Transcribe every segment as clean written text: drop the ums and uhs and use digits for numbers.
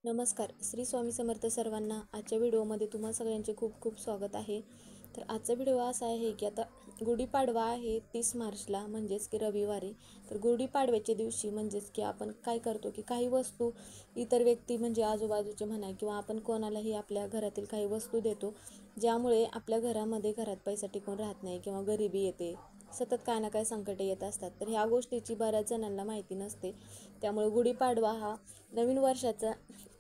नमस्कार. श्री स्वामी समर्थ सर्वांना. आजच्या व्हिडिओमध्ये तुम्हा सगळ्यांचे खूप खूप स्वागत आहे. तर आजचा व्हिडिओ असा आहे की आता गुढीपाडवा आहे 30 मार्चला, म्हणजेच की रविवारी. तर गुढीपाडव्याच्या दिवशी म्हणजेच की आपण काय करतो की काही वस्तू इतर व्यक्ती म्हणजे आजूबाजूचे म्हणा किंवा आपण कोणालाही आपल्या घरातील काही वस्तू देतो, ज्यामुळे आपल्या घरामध्ये घरात पैसा टिकून राहत नाही किंवा गरिबी येते. सतत काय ना काय संकटे येत असतात. तर ह्या गोष्टीची बऱ्याच जणांना माहिती नसते. त्यामुळे गुढीपाडवा हा नवीन वर्षाचा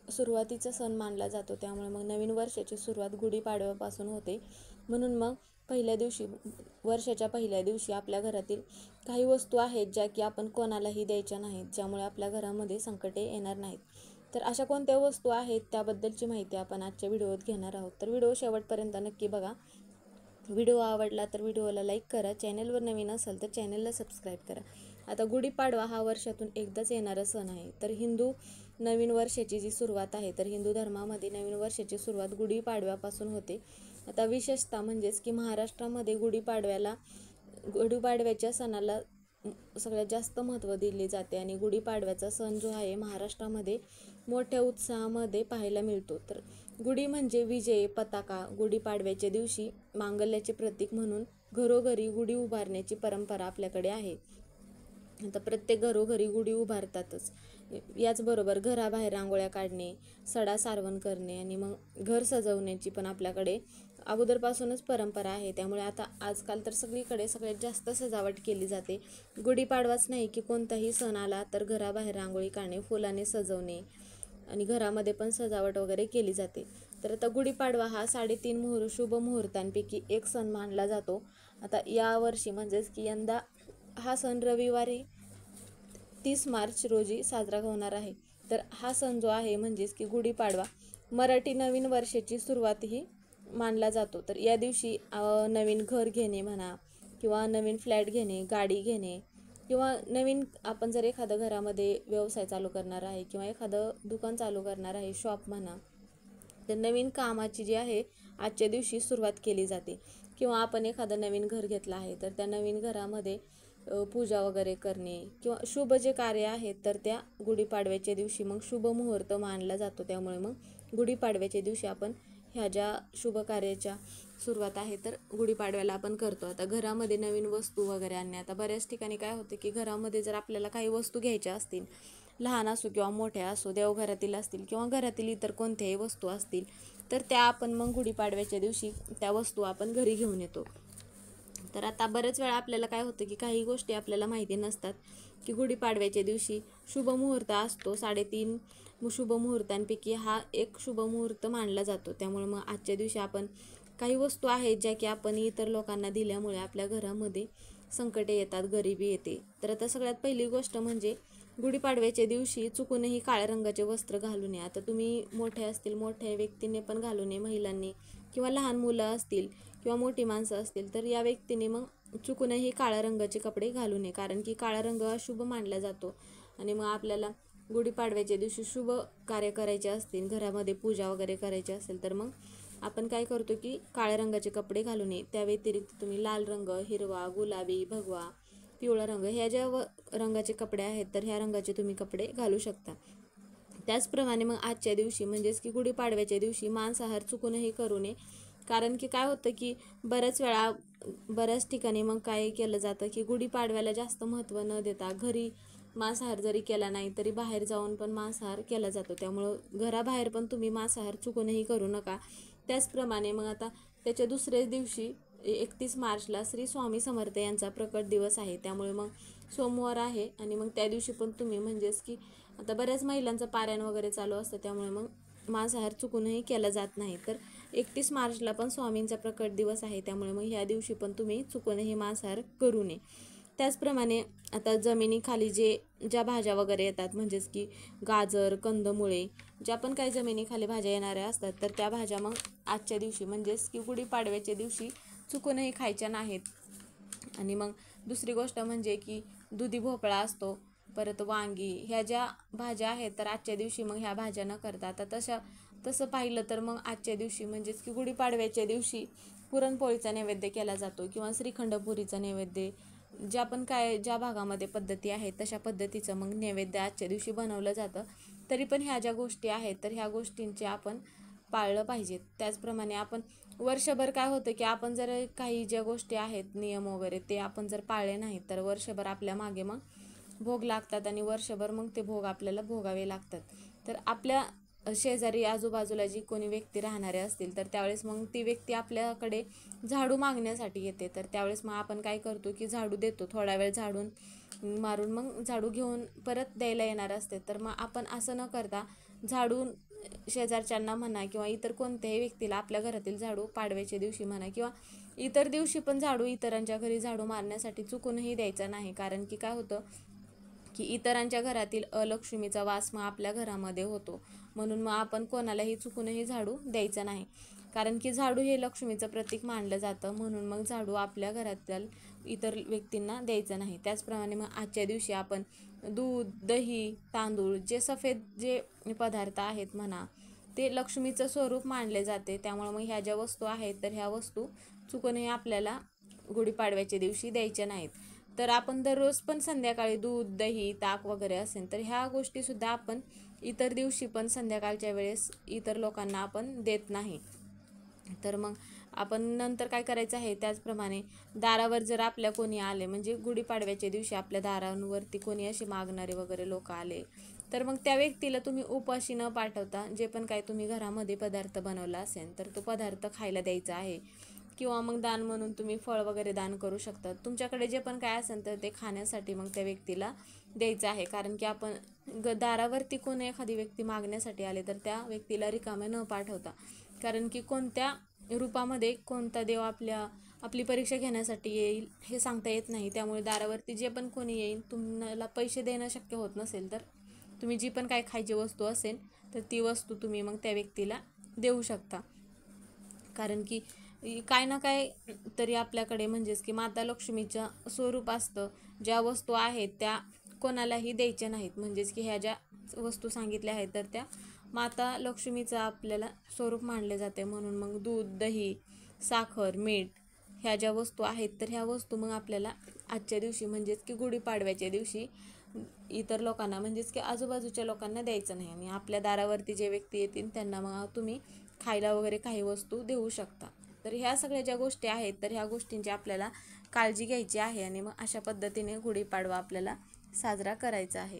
सुरुवातीचा सण मानला जातो. त्यामुळे मग नवीन वर्षाची सुरुवात गुढीपाडव्यापासून होते. म्हणून मग पहिल्या दिवशी, वर्षाच्या पहिल्या दिवशी आपल्या घरातील काही वस्तू आहेत ज्या की आपण कोणालाही द्यायच्या नाहीत, ज्यामुळे आपल्या घरामध्ये संकटे येणार नाहीत. तर अशा कोणत्या वस्तू आहेत त्याबद्दलची माहिती आपण आजच्या व्हिडिओत घेणार आहोत. तर व्हिडिओ शेवटपर्यंत नक्की बघा. व्हिडिओ आवडला तर व्हिडिओला लाईक करा. चॅनलवर नवीन असाल तर चॅनलला सबस्क्राईब करा. आता गुढीपाडवा हा वर्षातून एकदाच येणारा सण आहे. तर हिंदू नवीन वर्षाची जी सुरुवात आहे, तर हिंदू धर्मामध्ये नवीन वर्षाची सुरुवात गुढीपाडव्यापासून होते. आता विशेषतः म्हणजेच की महाराष्ट्रामध्ये गुढीपाडव्याच्या सणाला सगळ्यात जास्त महत्त्व दिले जाते आणि गुढीपाडव्याचा सण जो आहे महाराष्ट्रामध्ये मोठ्या उत्साहामध्ये पाहायला मिळतो. तर गुढी म्हणजे विजय, पताका. गुढीपाडव्याच्या दिवशी मांगल्याचे प्रतीक म्हणून घरोघरी गुढी उभारण्याची परंपरा आपल्याकडे आहे. आता प्रत्येक घरोघरी गुढी उभारतातच. याचबरोबर घराबाहेर रांगोळ्या काढणे, सडा सारवण करणे आणि मग घर सजवण्याची पण आपल्याकडे अगोदरपासूनच परंपरा आहे. त्यामुळे आता आजकाल तर सगळीकडे सगळ्यात जास्त सजावट केली जाते. गुढीपाडवाच नाही की कोणताही सण आला तर घराबाहेर रांगोळी काढणे, फुलाने सजवणे आणि घरामध्ये पण सजावट वगैरे केली जाते. तर आता गुढीपाडवा हा 3.5 शुभ मुहूर्तांपैकी एक सण मानला जातो. आता यावर्षी म्हणजेच की यंदा हा सण रविवारी 30 मार्च रोजी साजरा होणार आहे. तर हा सण जो आहे म्हणजेच की गुढीपाडवा मराठी नवीन वर्षाची सुरुवातही मानला जातो. तर या दिवशी नवीन घर घेणे म्हणा किंवा नवीन फ्लॅट घेणे, गाडी घेणे किंवा नवीन आपण जर एखादं घरामध्ये व्यवसाय चालू करणार आहे किंवा एखादं दुकान चालू करणार आहे, शॉप म्हणा, तर नवीन कामाची जी आहे आजच्या दिवशी सुरुवात केली जाते. किंवा आपण एखादं नवीन घर घेतलं आहे तर त्या नवीन घरामध्ये पूजा वगैरे करणे किंवा शुभ जे कार्य आहेत तर त्या गुढीपाडव्याच्या दिवशी मग शुभ मुहूर्त मानला जातो. त्यामुळे मग गुढीपाडव्याच्या दिवशी आपण ह्या ज्या शुभ कार्याच्या सुरुवात आहे तर गुढीपाडव्याला आपण करतो. आता घरामध्ये नवीन वस्तू वगैरे आणणे. आता बऱ्याच ठिकाणी काय होते की घरामध्ये जर आपल्याला काही वस्तू घ्यायच्या असतील, लहान असो किंवा मोठ्या असो, देवघरातील असतील किंवा घरातील इतर कोणत्याही वस्तू असतील, तर त्या आपण मग गुढीपाडव्याच्या दिवशी त्या वस्तू आपण घरी घेऊन येतो. तर आता बरेच वेळा आपल्याला काय होतं की काही गोष्टी आपल्याला माहिती नसतात की गुढीपाडव्याच्या दिवशी शुभ मुहूर्त असतो. 3.5 शुभ मुहूर्तांपैकी हा एक शुभ मुहूर्त मानला जातो. त्यामुळे मग आजच्या दिवशी आपण काही वस्तू आहेत ज्या की आपण इतर लोकांना दिल्यामुळे आपल्या घरामध्ये संकटे येतात, गरिबी येते. तर आता सगळ्यात पहिली गोष्ट म्हणजे गुढीपाडव्याच्या दिवशी चुकूनही काळ्या रंगाचे वस्त्र घालू नये. आता तुम्ही मोठे असतील, मोठ्या व्यक्तीने पण घालू नये, महिलांनी किंवा लहान मुलं असतील किंवा मोठी माणसं असतील तर या व्यक्तीने मग चुकूनही काळ्या रंगाचे कपडे घालू नये. कारण की काळा रंग हा शुभ मानला जातो आणि मग आपल्याला गुढीपाडव्याच्या दिवशी शुभ कार्य करायचे असतील, घरामध्ये पूजा वगैरे करायची असेल तर मग आपण काय करतो की काळ्या रंगाचे कपडे घालू नये. त्या व्यतिरिक्त तुम्ही लाल रंग, हिरवा, गुलाबी, भगवा, पिवळा रंग ह्या ज्या रंगाचे कपडे आहेत तर ह्या रंगाचे तुम्ही कपडे घालू शकता. त्याचप्रमाणे मग आजच्या दिवशी म्हणजेच की गुढीपाडव्याच्या दिवशी मांसाहार चुकूनही करू नये. कारण की काय होतं की बऱ्याच ठिकाणी मग काय केलं जातं की गुढीपाडव्याला जास्त महत्त्व न देता घरी मांसाहार जरी केला नाही तरी बाहेर जाऊन पण मांसाहार केला जातो. त्यामुळं घराबाहेर पण तुम्ही मांसाहार चुकूनही करू नका. त्याचप्रमाणे मग आता त्याच्या दुसऱ्याच दिवशी 31 मार्चला श्री स्वामी समर्थ यांचा प्रकट दिवस आहे. त्यामुळे मग सोमवार आहे आणि मग त्या दिवशी पण तुम्ही म्हणजेच की आता बऱ्याच महिलांचं पारायण वगैरे चालू असतं, त्यामुळे मग मांसाहार चुकूनही केला जात नाही. तर 31 मार्चला पण स्वामींचा प्रकट दिवस आहे. त्यामुळे मग ह्या दिवशी पण तुम्ही चुकूनही मांसाहार करू नये. त्याचप्रमाणे आता जमिनीखाली ज्या भाज्या वगैरे येतात म्हणजेच की गाजर, कंदमुळे, ज्या पण काही जमिनीखाली भाज्या येणाऱ्या असतात तर त्या भाज्या मग आजच्या दिवशी म्हणजेच की गुढीपाडव्याच्या दिवशी चुकूनही खायच्या नाहीत. आणि मग दुसरी गोष्ट म्हणजे की दुधी भोपळा असतो, परत वांगी, ह्या ज्या भाज्या आहेत तर आजच्या दिवशी मग ह्या भाज्या न करता आता तसं पाहिलं तर मग आजच्या दिवशी म्हणजेच की गुढीपाडव्याच्या दिवशी पुरणपोळीचा नैवेद्य केला जातो किंवा श्रीखंडपुरीचा नैवेद्य, ज्या भागामध्ये पद्धती आहेत तशा पद्धतीचं मग नैवेद्य आजच्या दिवशी बनवलं जातं. तरी पण ह्या ज्या गोष्टी आहेत तर ह्या गोष्टींचे आपण पाळलं पाहिजेत. त्याचप्रमाणे आपण वर्षभर काय होतं की आपण जर काही ज्या गोष्टी आहेत नियम वगैरे ते आपण जर पाळले नाहीत तर वर्षभर आपल्या मागे मग भोग लागतात आणि वर्षभर मग ते भोग आपल्याला भोगावे लागतात. तर आपल्या शेजारी आजूबाजूला जी कोणी व्यक्ती राहणारे असतील तर त्यावेळेस मग ती व्यक्ती आपल्याकडे झाडू मागण्यासाठी येते. तर त्यावेळेस मग आपण काय करतो की झाडू देतो, थोडा वेळ झाडून मारून मग झाडू घेऊन परत द्यायला येणार असते. तर मग आपण असं न करता झाडून शेजारच्यांना म्हणा किंवा इतर कोणत्याही व्यक्तीला आपल्या घरातील झाडू पाडव्याच्या दिवशी म्हणा किंवा इतर दिवशी पण झाडू इतरांच्या घरी झाडू मारण्यासाठी चुकूनही द्यायचा नाही. कारण की काय होतं की इतरांच्या घरातील अलक्ष्मीचा वास मग आपल्या घरामध्ये होतो. म्हणून मग आपण कोणालाही चुकूनही झाडू द्यायचा नाही. कारण की झाडू हे लक्ष्मीचं प्रतीक मानलं जातं. म्हणून मग झाडू आपल्या घरातील इतर व्यक्तींना द्यायचं नाही. त्याचप्रमाणे मग आजच्या दिवशी आपण दूध, दही, तांदूळ जे सफेद जे पदार्थ आहेत म्हणा ते लक्ष्मीचं स्वरूप मानले जाते. त्यामुळे मग ह्या ज्या वस्तू आहेत तर ह्या वस्तू चुकूनही आपल्याला गुढीपाडव्याच्या दिवशी द्यायच्या नाहीत. तर आपण दररोज पण संध्याकाळी दूध, दही, ताक वगैरे असेल तर ह्या गोष्टीसुद्धा आपण इतर दिवशी पण संध्याकाळच्या वेळेस इतर लोकांना आपण देत नाही. तर मग आपण नंतर काय करायचं आहे त्याचप्रमाणे दारावर जर आपल्या कोणी आले म्हणजे गुढीपाडव्याच्या दिवशी आपल्या दारांवरती कोणी असे मागणारे वगैरे लोक आले तर मग त्या व्यक्तीला तुम्ही उपाशी न पाठवता जे पण काय तुम्ही घरामध्ये पदार्थ बनवला असेल तर तो पदार्थ खायला द्यायचा आहे. किंवा मग दान म्हणून तुम्ही फळ वगैरे दान करू शकता. तुमच्याकडे जे पण काय असेल तर ते खाण्यासाठी मग त्या व्यक्तीला द्यायचं आहे. कारण की आपण दारावरती कोण एखादी व्यक्ती मागण्यासाठी आले तर त्या व्यक्तीला रिकामे न पाठवता, कारण की कोणत्या रूपामध्ये कोणता देव आपली परीक्षा घेण्यासाठी येईल हे सांगता येत नाही. त्यामुळे दारावरती जे पण कोणी येईल तुम्हाला पैसे देणं शक्य होत नसेल तर तुम्ही जी पण काय खायची वस्तू असेल तर ती वस्तू तुम्ही मग त्या व्यक्तीला देऊ शकता. कारण की काय ना काय तरी आपल्याकडे म्हणजेच की माता लक्ष्मीचं स्वरूप असतं. ज्या वस्तू आहेत त्या कोणालाही द्यायच्या नाहीत. म्हणजेच की ह्या ज्या वस्तू सांगितल्या आहेत तर त्या माता लक्ष्मीचं आपल्याला स्वरूप मानले जाते. म्हणून मग दूध, दही, साखर, मीठ ह्या ज्या वस्तू आहेत तर ह्या वस्तू मग आपल्याला आजच्या दिवशी म्हणजेच की गुढीपाडव्याच्या दिवशी इतर लोकांना म्हणजेच की आजूबाजूच्या लोकांना द्यायचं नाही. आणि आपल्या दारावरती जे व्यक्ती येतील त्यांना मग तुम्ही खायला वगैरे काही वस्तू देऊ शकता. तर ह्या सगळ्या ज्या गोष्टी आहेत तर ह्या गोष्टींची आपल्याला काळजी घ्यायची आहे आणि मग अशा पद्धतीने गुढीपाडवा आपल्याला साजरा करायचा आहे.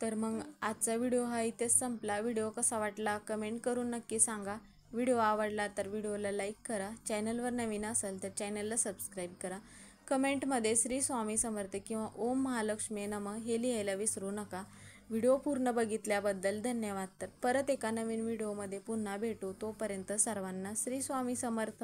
तर मग आजचा व्हिडिओ हा इथेच संपला. व्हिडिओ कसा वाटला कमेंट करून नक्की सांगा. व्हिडिओ आवडला तर व्हिडिओला लाईक करा. चॅनलवर नवीन असाल तर चॅनलला सबस्क्राईब करा. कमेंटमध्ये श्री स्वामी समर्थ किंवा ओम महालक्ष्मी नमः हे लिहायला विसरू नका. व्हिडिओ पूर्ण बघितल्याबद्दल धन्यवाद. तर परत एका नवीन व्हिडिओमध्ये पुन्हा भेटू. तोपर्यंत सर्वांना श्री स्वामी समर्थ.